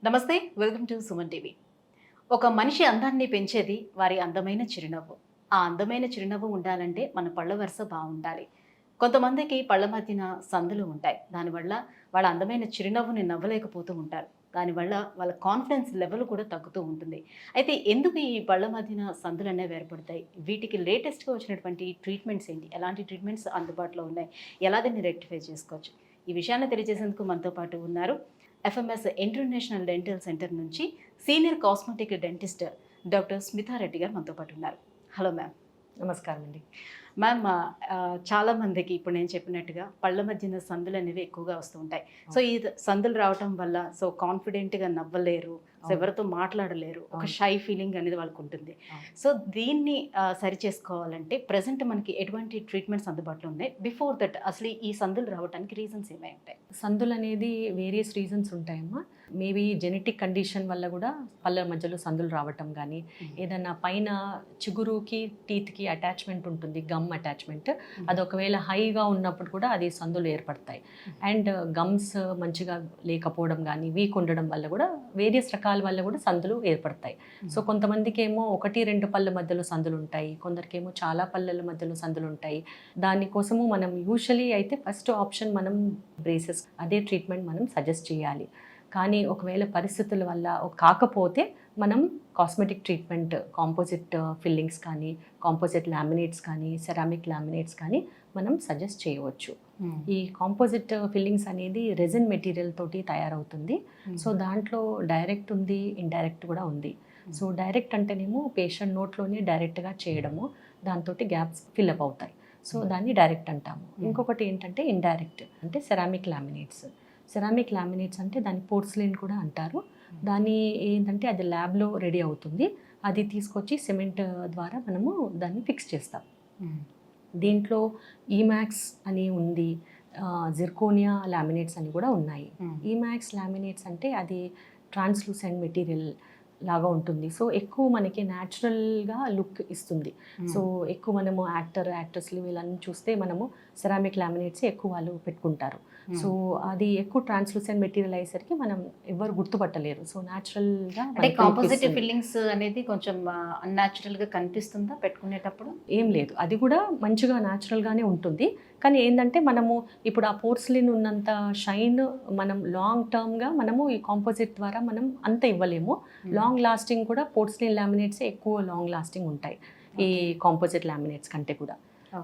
నమస్తే, welcome to Suman TV. ఒక మనిషి అందాన్ని పెంచేది వారి అందమైన చిరునవ్వు. ఆ అందమైన చిరునవ్వు ఉండాలంటే మన పళ్ళ వరుస బాగుండాలి. కొంతమందికి పళ్ళ మధ్యన సందులు ఉంటాయి. దానివల్ల వాళ్ళ అందమైన చిరునవ్వుని నవ్వలేకపోతూ ఉంటారు. దానివల్ల వాళ్ళ కాన్ఫిడెన్స్ లెవెల్ కూడా తగ్గుతూ ఉంటుంది. అయితే ఎందుకు ఈ పళ్ళ మధ్యన సందులు అనేవి ఏర్పడతాయి? వీటికి లేటెస్ట్గా వచ్చినటువంటి ట్రీట్మెంట్స్ ఏంటి? ఎలాంటి ట్రీట్మెంట్స్ అందుబాటులో ఉన్నాయి? ఎలా దీన్ని రెక్టిఫై చేసుకోవచ్చు? ఈ విషయాన్ని తెలియజేసేందుకు మనతో పాటు ఉన్నారు ఎఫ్ఎంఎస్ ఇంటర్నేషనల్ డెంటల్ సెంటర్ నుంచి సీనియర్ కాస్మెటిక్ డెంటిస్ట్ డాక్టర్ స్మితారెడ్డి గారు మనతో పాటు ఉన్నారు. Hello ma'am. నమస్కారం అండి. మ్యామ్, చాలామందికి ఇప్పుడు నేను చెప్పినట్టుగా పళ్ళ మధ్యన సందులు అనేవి ఎక్కువగా వస్తూ ఉంటాయి. సో ఈ సందులు రావటం వల్ల కాన్ఫిడెంట్గా నవ్వలేరు, ఎవరితో మాట్లాడలేరు, ఒక షై ఫీలింగ్ అనేది వాళ్ళకు ఉంటుంది. సో దీన్ని సరి చేసుకోవాలంటే ప్రజెంట్ మనకి ఎటువంటి ట్రీట్మెంట్స్ అందుబాటులో ఉన్నాయి? బిఫోర్ దట్ అసలు ఈ సందులు రావడానికి రీజన్స్ ఏమై ఉంటాయి? సందులు అనేది వేరియస్ రీజన్స్ ఉంటాయమ్మా. మేబీ జెనెటిక్ కండిషన్ వల్ల కూడా పళ్ళ మధ్యలో సందులు రావటం కానీ, ఏదన్నా పైన చిగురుకి టీత్కి అటాచ్మెంట్ ఉంటుంది, గమ్ అటాచ్మెంట్, అది ఒకవేళ హైగా ఉన్నప్పుడు కూడా అది సందులు ఏర్పడతాయి. అండ్ గమ్స్ మంచిగా లేకపోవడం కానీ, వీక్ ఉండడం వల్ల కూడా వేరియస్ రకాల వల్ల కూడా సందులు ఏర్పడతాయి. సో కొంతమందికి ఏమో 1-2 పళ్ళ మధ్యలో సందులు ఉంటాయి, కొందరికేమో చాలా పళ్ళల మధ్యలో సందులు ఉంటాయి. దానికోసము మనం యూజువలీ అయితే ఫస్ట్ ఆప్షన్ మనం బ్రేసెస్, అదే ట్రీట్మెంట్ మనం సజెస్ట్ చేయాలి. కానీ ఒకవేళ పరిస్థితుల వల్ల కాకపోతే మనం కాస్మెటిక్ ట్రీట్మెంట్, కాంపోజిట్ ఫిల్లింగ్స్ కానీ, కాంపోజిట్ లామినేట్స్ కానీ, సెరామిక్ లామినేట్స్ కానీ మనం సజెస్ట్ చేయవచ్చు. ఈ కాంపోజిట్ ఫిల్లింగ్స్ అనేది రెజిన్ మెటీరియల్ తోటి తయారవుతుంది. సో దాంట్లో డైరెక్ట్ ఉంది, ఇండైరెక్ట్ కూడా ఉంది. సో డైరెక్ట్ అంటేనేమో పేషెంట్ నోట్లోనే డైరెక్ట్గా చేయడము, దాంతో గ్యాప్స్ ఫిల్అప్ అవుతాయి. సో దాన్ని డైరెక్ట్ అంటాము. ఇంకొకటి ఏంటంటే ఇండైరెక్ట్, అంటే సెరామిక్ లామినేట్స్. సెరామిక్ లామినేట్స్ అంటే దాన్ని పోర్సిలిన్ కూడా అంటారు. దాన్ని ఏంటంటే అది ల్యాబ్లో రెడీ అవుతుంది, అది తీసుకొచ్చి సిమెంట్ ద్వారా మనము దాన్ని ఫిక్స్ చేస్తాం. దీంట్లో ఈమాక్స్ అని ఉంది, జిర్కోనియా లామినేట్స్ అని కూడా ఉన్నాయి. ఈమాక్స్ లామినేట్స్ అంటే అది ట్రాన్స్లూసెంట్ మెటీరియల్ లాగా ఉంటుంది. సో ఎక్కువ మనకి న్యాచురల్గా లుక్ ఇస్తుంది. సో ఎక్కువ మనము యాక్టర్స్లు వీళ్ళని చూస్తే మనము సెరామిక్ లామినేట్స్ ఎక్కువ వాళ్ళు పెట్టుకుంటారు. సో అది ఎక్కువ ట్రాన్స్లూసెంట్ మెటీరియల్ అయ్యేసరికి మనం ఎవరు గుర్తుపట్టలేరు. సో న్యాచురల్గా అంటే కాంపోజిట్ ఫిల్లింగ్స్ అనేది కొంచెం అన్యాచురల్గా కనిపిస్తుందా పెట్టుకునేటప్పుడు? ఏం లేదు, అది కూడా మంచిగా న్యాచురల్గానే ఉంటుంది. కానీ ఏంటంటే మనము ఇప్పుడు ఆ పోర్సిలిన్ ఉన్నంత షైన్ మనం లాంగ్ టర్మ్గా మనము ఈ కాంపోజిట్ ద్వారా మనం అంత ఇవ్వలేము. లాంగ్ లాస్టింగ్ కూడా పోర్సిలిన్ లామినేట్స్ ఎక్కువ లాంగ్ లాస్టింగ్ ఉంటాయి ఈ కాంపోజిట్ లామినేట్స్ కంటే కూడా.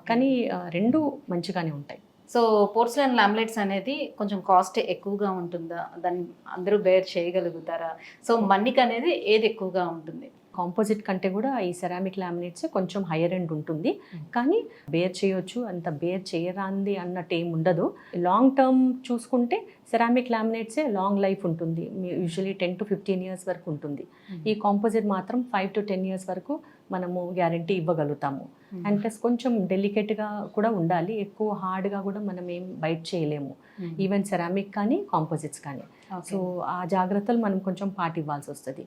కానీ రెండు మంచిగానే ఉంటాయి. సో పోర్సిలిన్ లామినేట్స్ అనేది కొంచెం కాస్ట్ ఎక్కువగా ఉంటుందా? దాన్ని అందరూ బేర్ చేయగలుగుతారా? సో మన్నిక అనేది ఏది ఎక్కువగా ఉంటుంది? కాంపోజిట్ కంటే కూడా ఈ సెరామిక్ లామినేట్స్ కొంచెం హైయర్ ఎండ్ ఉంటుంది, కానీ బేర్ చేయొచ్చు, అంత బేర్ చేయరాంది అన్నట్టు ఏం ఉండదు. లాంగ్ టర్మ్ చూసుకుంటే సెరామిక్ లామినేట్సే లాంగ్ లైఫ్ ఉంటుంది, యూజువలీ 10 to 15 years వరకు ఉంటుంది. ఈ కాంపోజిట్ మాత్రం 5 to 10 years వరకు మనము గ్యారంటీ ఇవ్వగలుగుతాము. అండ్ ప్లస్ కొంచెం డెలికేట్గా కూడా ఉండాలి, ఎక్కువ హార్డ్గా కూడా మనం ఏం బైట్ చేయలేము, ఈవెన్ సెరామిక్ కానీ కాంపోజిట్స్ కానీ. సో ఆ జాగ్రత్తలు మనం కొంచెం పాటివ్వాల్సి వస్తుంది.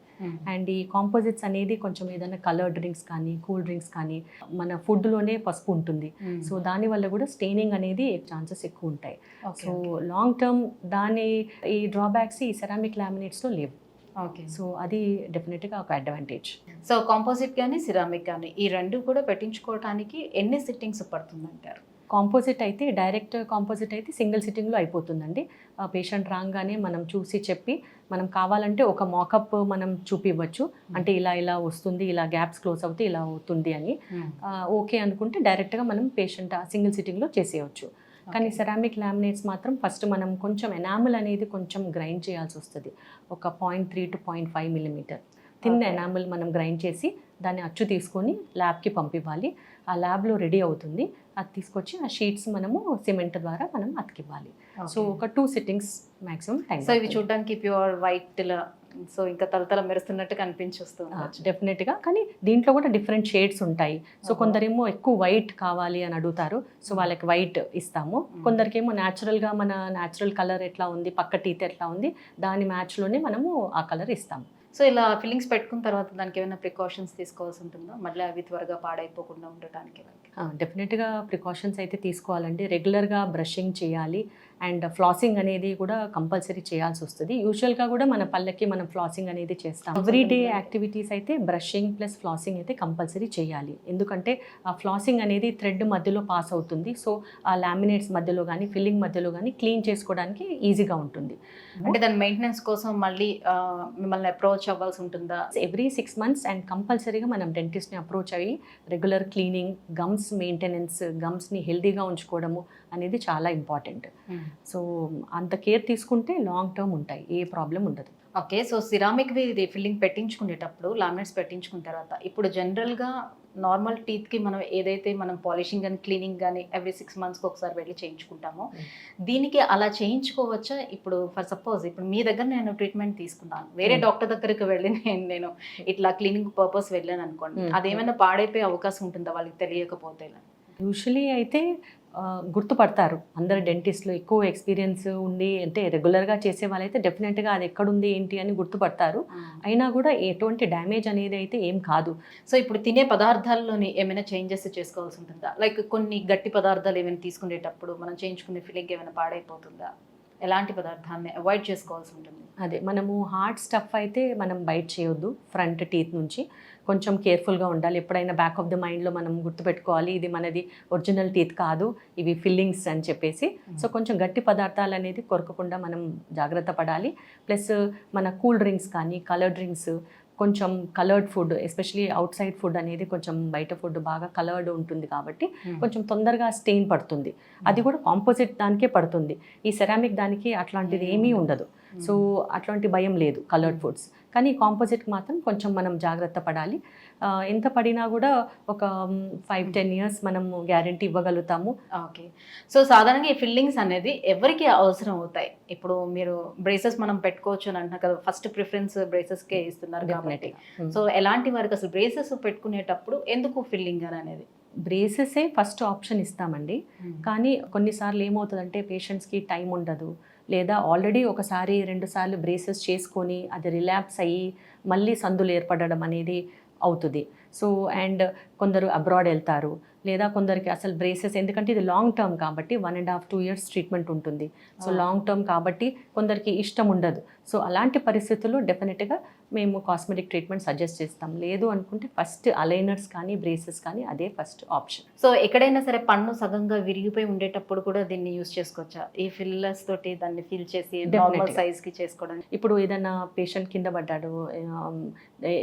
అండ్ ఈ కాంపోజిట్స్ అనేది కొంచెం ఏదైనా కలర్ డ్రింక్స్ కానీ, కూల్ డ్రింక్స్ కానీ, మన ఫుడ్లోనే పసుపు ఉంటుంది. సో దానివల్ల కూడా స్టెయినింగ్ అనేది ఛాన్సెస్ ఎక్కువ ఉంటాయి. సో లాంగ్ టర్మ్ దాని ఈ డ్రాబ్యాక్స్ ఈ సెరామిక్ లామినేట్స్లో లేవు. ఓకే. సో అది డెఫినెట్గా ఒక అడ్వాంటేజ్. సో కాంపోజిట్ కానీ సిరామిక్ కానీ ఈ రెండు కూడా పెట్టించుకోవడానికి ఎన్ని సిట్టింగ్స్ పడుతుందంటారు? కాంపోజిట్ అయితే, డైరెక్ట్ కాంపోజిట్ అయితే సింగిల్ సిట్టింగ్లో అయిపోతుందండి. పేషెంట్ రాగానే మనం చూసి చెప్పి, మనం కావాలంటే ఒక మాకప్ మనం చూపివ్వచ్చు, అంటే ఇలా ఇలా వస్తుంది, ఇలా గ్యాప్స్ క్లోజ్ అవుతే ఇలా అవుతుంది అని. ఓకే అనుకుంటే డైరెక్ట్గా మనం పేషెంట్ సింగిల్ సిట్టింగ్లో చేసేయచ్చు. కానీ సెరామిక్ లామినేట్స్ మాత్రం ఫస్ట్ మనం కొంచెం ఎనామిల్ అనేది కొంచెం గ్రైండ్ చేయాల్సి వస్తుంది. ఒక 0.3 to 0.5 millimeter థిన్ ఎనామిల్ మనం గ్రైండ్ చేసి దాన్ని అచ్చు తీసుకొని ల్యాబ్కి పంపివ్వాలి. ఆ ల్యాబ్లో రెడీ అవుతుంది, అది తీసుకొచ్చి ఆ షీట్స్ మనము సిమెంట్ ద్వారా మనం అతికివ్వాలి. సో ఒక 2 sittings మ్యాక్సిమం టైం. సో ఇవి చూడడానికి ప్యూర్ వైట్, సో ఇంకా తలతల మెరుస్తున్నట్టు కనిపించొస్తుంది డెఫినెట్గా. కానీ దీంట్లో కూడా డిఫరెంట్ షేడ్స్ ఉంటాయి. సో కొందరేమో ఎక్కువ వైట్ కావాలి అని అడుగుతారు, సో వాళ్ళకి వైట్ ఇస్తాము. కొందరికేమో న్యాచురల్గా మన న్యాచురల్ కలర్ ఎట్లా ఉంది, పక్క టీత్ ఎట్లా ఉంది, దాని మ్యాచ్లోనే మనము ఆ కలర్ ఇస్తాము. సో ఇలా ఫిల్లింగ్స్ పెట్టుకున్న తర్వాత దానికి ఏమైనా ప్రికాషన్స్ తీసుకోవాల్సి ఉంటుందా, మళ్ళీ అవి త్వరగా పాడైపోకుండా ఉండటానికి? డెఫినెట్గా ప్రికాషన్స్ అయితే తీసుకోవాలండి. రెగ్యులర్గా బ్రషింగ్ చేయాలి. అండ్ ఫ్లాసింగ్ అనేది కూడా కంపల్సరీ చేయాల్సి వస్తుంది. యూజువల్గా కూడా మన పళ్ళకి మనం ఫ్లాసింగ్ అనేది చేస్తాం. ఎవ్రీడే యాక్టివిటీస్ అయితే బ్రషింగ్ ప్లస్ ఫ్లాసింగ్ అయితే కంపల్సరీ చేయాలి. ఎందుకంటే ఆ ఫ్లాసింగ్ అనేది థ్రెడ్ మధ్యలో పాస్ అవుతుంది. సో ఆ లామినేట్స్ మధ్యలో కానీ ఫిల్లింగ్ మధ్యలో కానీ క్లీన్ చేసుకోవడానికి ఈజీగా ఉంటుంది. అంటే దాని మెయింటెనెన్స్ కోసం మళ్ళీ మిమ్మల్ని అప్రోచ్ అవ్వాల్సి ఉంటుందా? ఎవ్రీ 6 months అండ్ కంపల్సరీగా మనం డెంటిస్ట్ని అప్రోచ్ అయ్యి రెగ్యులర్ క్లీనింగ్, గమ్స్ మెయింటెనెన్స్, గమ్స్ని హెల్దీగా ఉంచుకోవడము అనేది చాలా ఇంపార్టెంట్. సో అంత కేర్ తీసుకుంటే లాంగ్ టర్మ్ ఉంటాయి, ఏ ప్రాబ్లం ఉండదు. ఓకే, సో సిరామిక్వి ఇది ఫిల్లింగ్ పెట్టించుకునేటప్పుడు లామినేట్స్ పెట్టించుకున్న తర్వాత ఇప్పుడు జనరల్గా నార్మల్ టీత్కి మనం ఏదైతే మనం పాలిషింగ్ కానీ క్లీనింగ్ కానీ ఎవ్రీ 6 monthsకి ఒకసారి వెళ్ళి చేయించుకుంటామో దీనికి అలా చేయించుకోవచ్చా? ఇప్పుడు ఫర్ సపోజ్ ఇప్పుడు మీ దగ్గర నేను ట్రీట్మెంట్ తీసుకున్నాను, వేరే డాక్టర్ దగ్గరికి వెళ్ళి నేను ఇట్లా క్లీనింగ్ పర్పస్ వెళ్ళాను అనుకోండి, అదేమైనా పాడైపోయే అవకాశం ఉంటుందా వాళ్ళకి తెలియకపోతే? యూజువలీ అయితే గుర్తుపడతారు అందరు డెంటిస్ట్లో, ఎక్కువ ఎక్స్పీరియన్స్ ఉండి అంటే రెగ్యులర్గా చేసే వాళ్ళైతే డెఫినెట్గా అది ఎక్కడుంది ఏంటి అని గుర్తుపడతారు. అయినా కూడా ఎటువంటి డ్యామేజ్ అనేది అయితే ఏం కాదు. సో ఇప్పుడు తినే పదార్థాల్లోని ఏమైనా చేంజెస్ చేసుకోవాల్సి ఉంటుందా? లైక్ కొన్ని గట్టి పదార్థాలు ఏమైనా తీసుకునేటప్పుడు మనం చేయించుకునే ఫిల్లింగ్ ఏమైనా పాడైపోతుందా? ఎలాంటి పదార్థాన్ని అవాయిడ్ చేసుకోవాల్సి ఉంటుంది? అదే మనము హార్డ్ స్టఫ్ అయితే మనం బైట్ చేయొద్దు ఫ్రంట్ టీత్ నుంచి. కొంచెం కేర్ఫుల్గా ఉండాలి. ఎప్పుడైనా బ్యాక్ ఆఫ్ ద మైండ్లో మనం గుర్తుపెట్టుకోవాలి, ఇది మనది ఒరిజినల్ టీత్ కాదు, ఇవి ఫిల్లింగ్స్ అని చెప్పేసి. సో కొంచెం గట్టి పదార్థాలు అనేది కొరకకుండా మనం జాగ్రత్త పడాలి. ప్లస్ మన కూల్ డ్రింక్స్ కానీ కలర్ డ్రింక్స్, కొంచెం coloured food, especially out side food అనేది కొంచెం బయట ఫుడ్ బాగా కలర్డ్ ఉంటుంది కాబట్టి కొంచెం తొందరగా స్టెయిన్ పడుతుంది. అది కూడా కాంపోజిట్ దానికే పడుతుంది. ఈ సెరామిక్ దానికి అట్లాంటిది ఏమీ ఉండదు. సో అట్లాంటి భయం లేదు కలర్డ్ ఫుడ్స్. కానీ కాంపోజిట్కి మాత్రం కొంచెం మనం జాగ్రత్త పడాలి. ఎంత పడినా కూడా ఒక 5-10 years మనం గ్యారంటీ ఇవ్వగలుగుతాము. ఓకే, సో సాధారణంగా ఈ ఫిల్లింగ్స్ అనేది ఎవరికి అవసరం అవుతాయి? ఇప్పుడు మీరు బ్రేసెస్ మనం పెట్టుకోవచ్చు అని అంటున్నారు కదా, ఫస్ట్ ప్రిఫరెన్స్ బ్రేసెస్కే ఇస్తున్నారు కాబట్టి, సో ఎలాంటి వారికి అసలు బ్రేసెస్ పెట్టుకునేటప్పుడు ఎందుకు ఫిల్లింగ్ అని అనేది? బ్రేసెసే ఫస్ట్ ఆప్షన్ ఇస్తామండి. కానీ కొన్నిసార్లు ఏమవుతుందంటే పేషెంట్స్కి టైం ఉండదు, లేదా ఆల్రెడీ 1-2 సార్లు బ్రేసెస్ చేసుకొని అది రిలాప్స్ అయ్యి మళ్ళీ సందులు ఏర్పడడం అనేది అవుతుంది. సో అండ్ కొందరు అబ్రాడ్ వెళ్తారు, లేదా కొందరికి అసలు బ్రేసెస్, ఎందుకంటే ఇది లాంగ్ టర్మ్ కాబట్టి 1.5-2 years ట్రీట్మెంట్ ఉంటుంది. సో లాంగ్ టర్మ్ కాబట్టి కొందరికి ఇష్టం ఉండదు. సో అలాంటి పరిస్థితుల్లో డెఫినెట్గా మేము కాస్మెటిక్ ట్రీట్మెంట్ సజెస్ట్ చేస్తాం. లేదు అనుకుంటే ఫస్ట్ అలైనర్స్ కానీ బ్రేసెస్ కానీ అదే ఫస్ట్ ఆప్షన్. సో ఎక్కడైనా సరే పన్ను సగంగా విరిగిపోయి ఉండేటప్పుడు కూడా దీన్ని యూస్ చేసుకోవచ్చా? ఈ ఫిల్లర్స్ తోటి దాన్ని ఫిల్ చేసి నార్మల్ సైజ్కి చేసుకోవడానికి. ఇప్పుడు ఏదైనా పేషెంట్ కింద పడ్డాడు,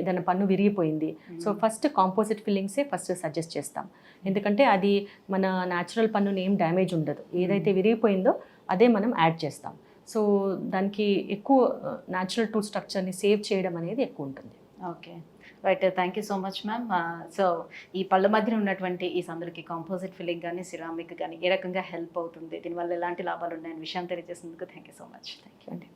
ఏదైనా పన్ను విరిగిపోయింది, సో ఫస్ట్ కాంపోజిట్ ఫిల్లింగ్సే ఫస్ట్ సజెస్ట్ చేస్తాం. ఎందుకంటే అది మన న్యాచురల్ పన్నుని ఏం డ్యామేజ్ ఉండదు. ఏదైతే విరిగిపోయిందో అదే మనం యాడ్ చేస్తాం. సో దానికి ఎక్కువ న్యాచురల్ టూత్ స్ట్రక్చర్ని సేవ్ చేయడం అనేది ఎక్కువ ఉంటుంది. Okay, right, thank you so much ma'am. So ఈ పళ్ళ మధ్యన ఉన్నటువంటి ఈ సందులకి కాంపోజిట్ ఫిల్లింగ్ కానీ సిరామిక్ కానీ ఏ రకంగా హెల్ప్ అవుతుంది, దీనివల్ల ఎలాంటి లాభాలు ఉన్నాయని విషయం తెలియజేసినందుకు thank you so much. Thank you అండి.